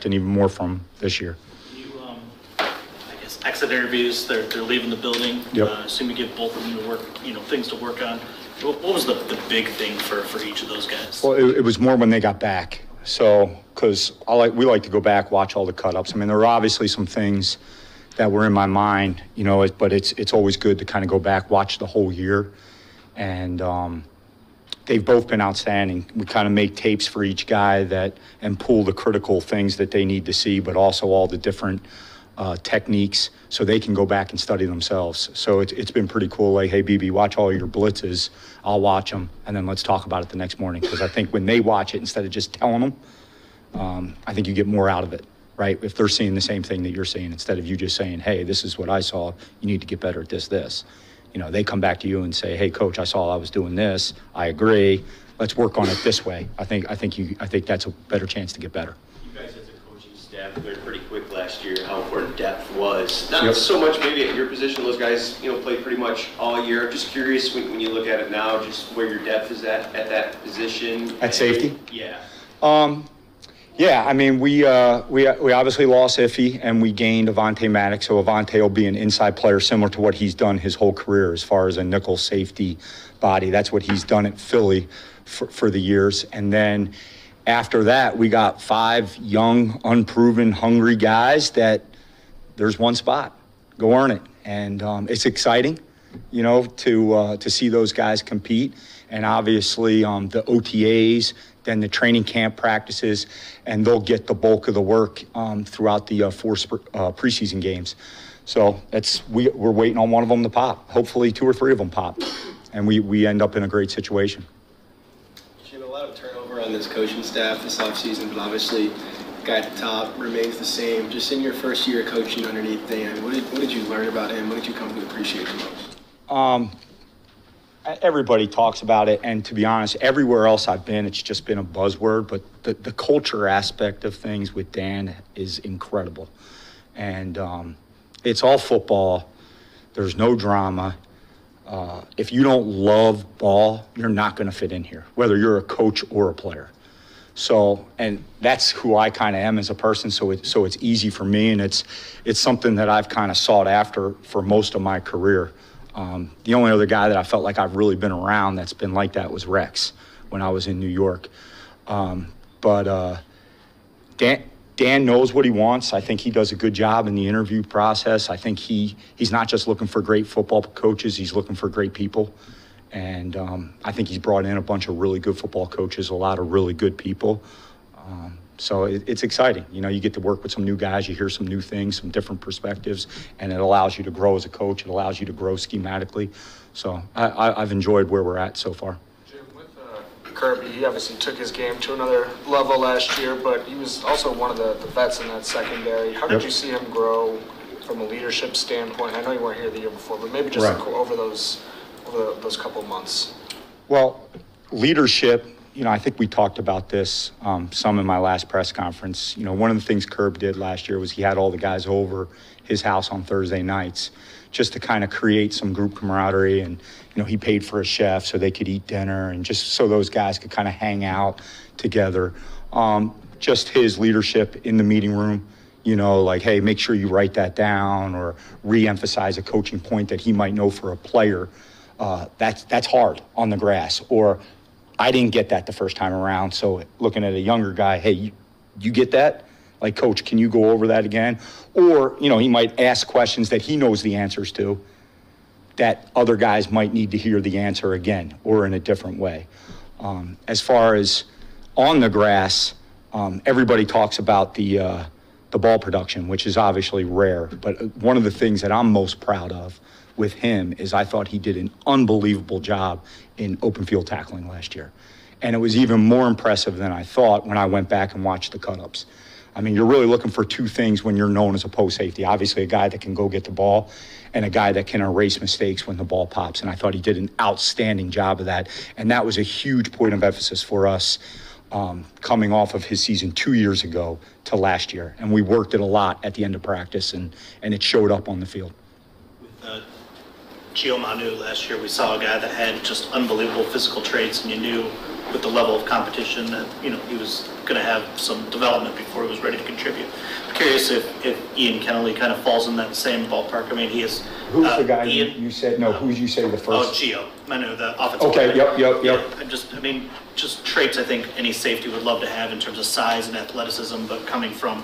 and even more from this year. You, I guess, exit interviews, they're leaving the building. Yep. Assume you give both of them to work, things to work on. What was the big thing for each of those guys? Well, it was more when they got back. So, because we like to go back, watch all the cut-ups. I mean, there were obviously some things that were in my mind, but it's always good to kind of go back, watch the whole year. And they've both been outstanding. We kind of make tapes for each guy and pull the critical things that they need to see, but also all the different techniques so they can go back and study themselves. So it's been pretty cool. Like, hey, BB, watch all your blitzes. I'll watch them, and then let's talk about it the next morning. Because I think when they watch it, instead of just telling them, I think you get more out of it, right? If they're seeing the same thing that you're seeing, instead of you just saying, hey, this is what I saw. You need to get better at this. They come back to you and say, hey, coach, I saw I was doing this. I agree. Let's work on it this way. I think that's a better chance to get better. You guys as a coaching staff learned pretty quick last year how important depth was. Not so much maybe at your position. Those guys, played pretty much all year. I'm just curious when you look at it now, just where your depth is at that position. At safety? Yeah. Yeah, I mean, we obviously lost Iffy and we gained Avonte Maddox. So Avonte will be an inside player similar to what he's done his whole career as far as a nickel safety body. That's what he's done at Philly for the years. And then after that, we got 5 young, unproven, hungry guys that there's one spot. Go earn it. And it's exciting, to see those guys compete. And obviously the OTAs, then the training camp practices, and they'll get the bulk of the work throughout the 4 preseason games. So we're waiting on one of them to pop. Hopefully 2 or 3 of them pop, and we end up in a great situation. Jim, a lot of turnover on this coaching staff this offseason, but obviously the guy at the top remains the same. Just in your first year coaching underneath Dan, what did you learn about him? What did you come to appreciate the most? Everybody talks about it, and to be honest, everywhere else I've been, it's just been a buzzword, but the culture aspect of things with Dan is incredible. And it's all football. There's no drama. If you don't love ball, you're not going to fit in here, whether you're a coach or a player. So, and that's who I kind of am as a person, so it's easy for me, and it's something that I've kind of sought after for most of my career. The only other guy that I felt like I've really been around that's been like that was Rex when I was in New York. But Dan knows what he wants. I think he does a good job in the interview process. I think he's not just looking for great football coaches, he's looking for great people. And I think he's brought in a bunch of really good football coaches, a lot of really good people. So it's exciting. You get to work with some new guys, you hear some new things, some different perspectives, and it allows you to grow as a coach. It allows you to grow schematically. So I've enjoyed where we're at so far. Jim, with Kirby, he obviously took his game to another level last year, but he was also one of the vets in that secondary. How did you see him grow from a leadership standpoint? I know you weren't here the year before, but maybe just over those couple of months. Well, leadership, I think we talked about this some in my last press conference. One of the things Curb did last year was he had all the guys over his house on Thursday nights just to kind of create some group camaraderie. And, he paid for a chef so they could eat dinner and just so those guys could kind of hang out together. Just his leadership in the meeting room, like, hey, make sure you write that down or re-emphasize a coaching point that he might know for a player. That's hard on the grass. Or I didn't get that the first time around. So looking at a younger guy, hey, you get that? Like, coach, can you go over that again? Or, he might ask questions that he knows the answers to that other guys might need to hear the answer again or in a different way. As far as on the grass, everybody talks about the ball production, which is obviously rare. But one of the things that I'm most proud of with him is I thought he did an unbelievable job in open field tackling last year. And it was even more impressive than I thought when I went back and watched the cut-ups. I mean, you're really looking for 2 things when you're known as a post safety. Obviously, a guy that can go get the ball and a guy that can erase mistakes when the ball pops. And I thought he did an outstanding job of that. And that was a huge point of emphasis for us coming off of his season 2 years ago to last year. And we worked it a lot at the end of practice, and it showed up on the field. With Gio Manu last year, we saw a guy that had just unbelievable physical traits, and you knew with the level of competition that, you know, he was going to have some development before he was ready to contribute. I'm curious if Ian Kennelly kind of falls in that same ballpark. I mean, he is. Who's the guy Ian, you said? No, who'd you say the first? Oh, Gio. I know the offensive. Okay. Yep. Yep. Just traits I think any safety would love to have in terms of size and athleticism, but coming from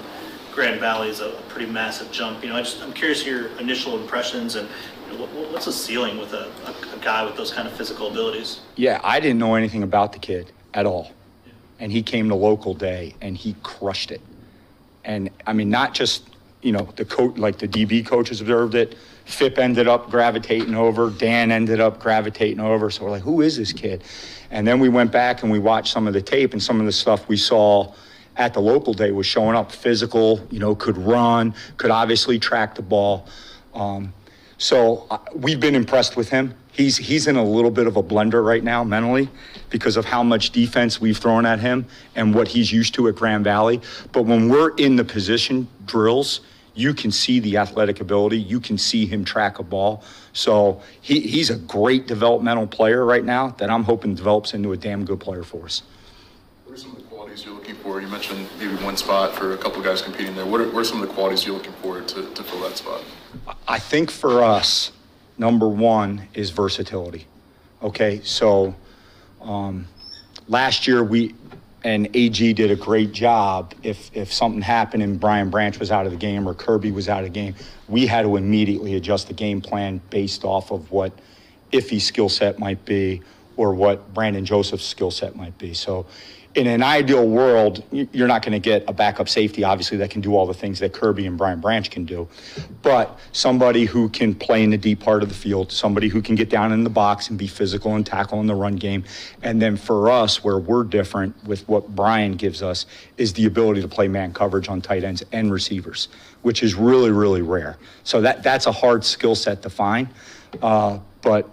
Grand Valley is a pretty massive jump. You know, I'm curious your initial impressions and, you know, what's the ceiling with a guy with those kind of physical abilities? Yeah, I didn't know anything about the kid at all. And he came to local day and he crushed it. And I mean, not just, you know, the coach, like the DB coaches observed it. Phip ended up gravitating over. Dan ended up gravitating over. So we're like, who is this kid? And then we went back and we watched some of the tape, and some of the stuff we saw at the local day was showing up physical, you know, could run, could obviously track the ball. So we've been impressed with him. He's in a little bit of a blender right now mentally because of how much defense we've thrown at him and what he's used to at Grand Valley. But when we're in the position drills, you can see the athletic ability. You can see him track a ball. So he's a great developmental player right now that I'm hoping develops into a damn good player for us. What are some of the qualities you're looking for? You mentioned maybe one spot for a couple of guys competing there. What are some of the qualities you're looking for to fill that spot? I think for us, number one is versatility. Okay, so last year and AG did a great job. If something happened and Brian Branch was out of the game or Kirby was out of the game, we had to immediately adjust the game plan based off of what Iffy's skill set might be or what Brandon Joseph's skill set might be. So in an ideal world, you're not going to get a backup safety, obviously, that can do all the things that Kirby and Brian Branch can do. But somebody who can play in the deep part of the field, somebody who can get down in the box and be physical and tackle in the run game. And then for us, where we're different with what Brian gives us, is the ability to play man coverage on tight ends and receivers, which is really, really rare. So that's a hard skill set to find. But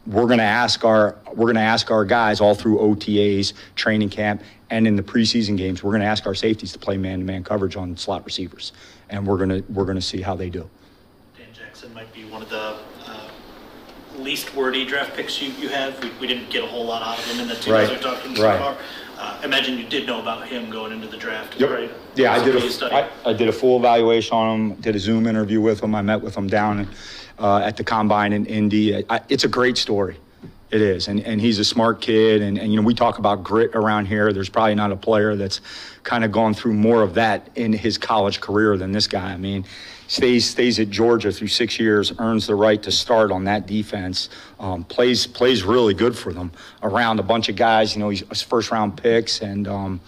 we're going to ask our guys all through OTAs, training camp, and in the preseason games. We're going to ask our safeties to play man-to-man coverage on slot receivers, and we're going to see how they do. Dan Jackson might be one of the least wordy draft picks you have. We didn't get a whole lot out of him in the two guys we talked to so far. I imagine you did know about him going into the draft, yep. Right? Yeah, I did a full evaluation on him. Did a Zoom interview with him. I met with him down at the Combine in Indy. It's a great story. It is, and he's a smart kid, and you know, we talk about grit around here. There's probably not a player that's kind of gone through more of that in his college career than this guy. I mean, stays at Georgia through 6 years, earns the right to start on that defense, plays really good for them around a bunch of guys. You know, he's first-round picks, and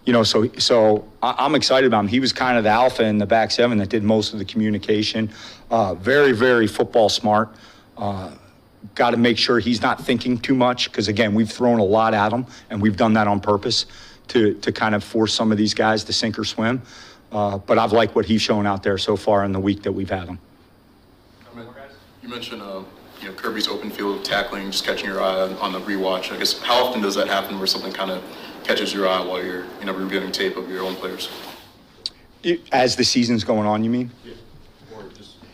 you know, so I'm excited about him. He was kind of the alpha in the back seven that did most of the communication. Very, very football smart. Got to make sure he's not thinking too much because, again, we've thrown a lot at him, and we've done that on purpose to kind of force some of these guys to sink or swim. But I've liked what he's shown out there so far in the week that we've had him. You mentioned you know, Kirby's open field tackling, just catching your eye on the rewatch. I guess how often does that happen where something kind of catches your eye while you're, you know, reviewing tape of your own players? As the season's going on, you mean? Yeah.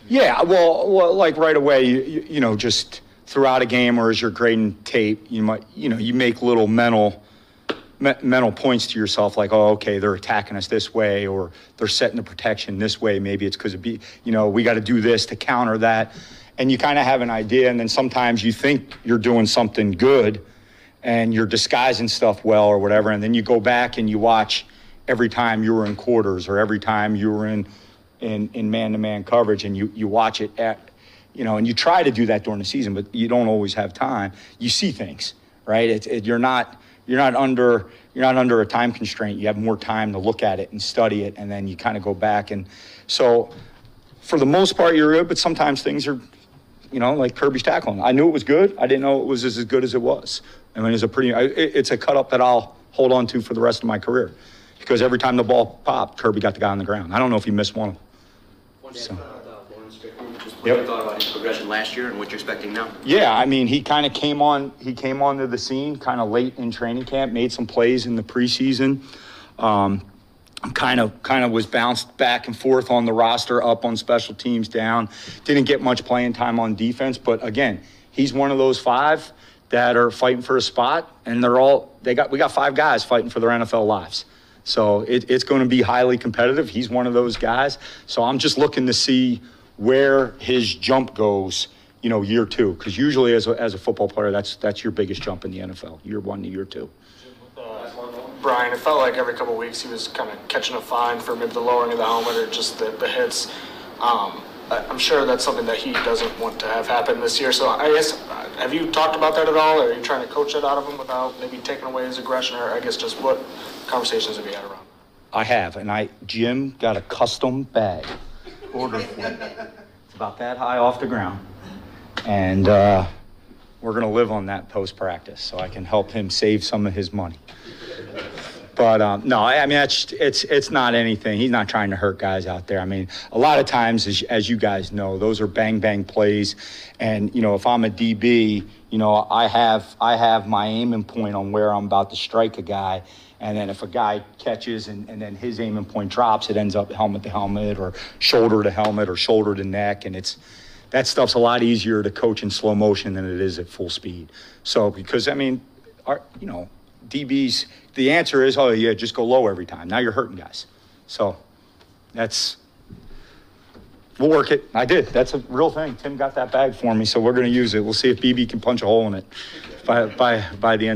Yeah, well, like right away, you know, just throughout a game or as you're grading tape, you might, you know, you make little mental points to yourself, like, oh, okay, they're attacking us this way, or they're setting the protection this way. Maybe it's because you know, we got to do this to counter that, and you kind of have an idea. And then sometimes you think you're doing something good, and you're disguising stuff well or whatever, and then you go back and you watch every time you were in quarters or every time you were in man-to-man coverage, and you watch it at, you know, and you try to do that during the season, but you don't always have time. You see things, right? You're not under a time constraint. You have more time to look at it and study it, and then you kind of go back. And so for the most part, you're good, but sometimes things are, you know, like Kirby's tackling. I knew it was good. I didn't know it was as good as it was. I mean, it's a cut up that I'll hold on to for the rest of my career, because every time the ball popped, Kirby got the guy on the ground. I don't know if he missed one. So. What you thought about his progression last year and what you're expecting now? Yeah, I mean, he kind of came onto the scene kind of late in training camp, made some plays in the preseason. Kind of was bounced back and forth on the roster, up on special teams, down. Didn't get much playing time on defense, but again, he's one of those five that are fighting for a spot, and we got 5 guys fighting for their NFL lives. So it's going to be highly competitive. He's one of those guys. So I'm just looking to see where his jump goes, year 2, because usually as a football player, that's your biggest jump in the NFL, year 1 to year 2. Brian, it felt like every couple of weeks he was kind of catching a fine for maybe the lowering of the helmet or just the hits. I'm sure that's something that he doesn't want to have happen this year. So I guess, have you talked about that at all? Or are you trying to coach it out of him without maybe taking away his aggression? Or I guess just what conversations have you had around? I have, and Jim got a custom bag ordered for me. It's about that high off the ground. And we're going to live on that post-practice so I can help him save some of his money. But no, I mean, it's not anything. He's not trying to hurt guys out there. I mean, a lot of times, as you guys know, those are bang plays. And, if I'm a DB, I have my aiming point on where I'm about to strike a guy. And then if a guy catches and then his aiming point drops, it ends up helmet to helmet or shoulder to helmet or shoulder to neck. And that stuff's a lot easier to coach in slow motion than it is at full speed. So, because, I mean, DBs, the answer is, oh, yeah, just go low every time. Now you're hurting guys. So we'll work it. I did. That's a real thing. Tim got that bag for me, so we're going to use it. We'll see if BB can punch a hole in it by the end.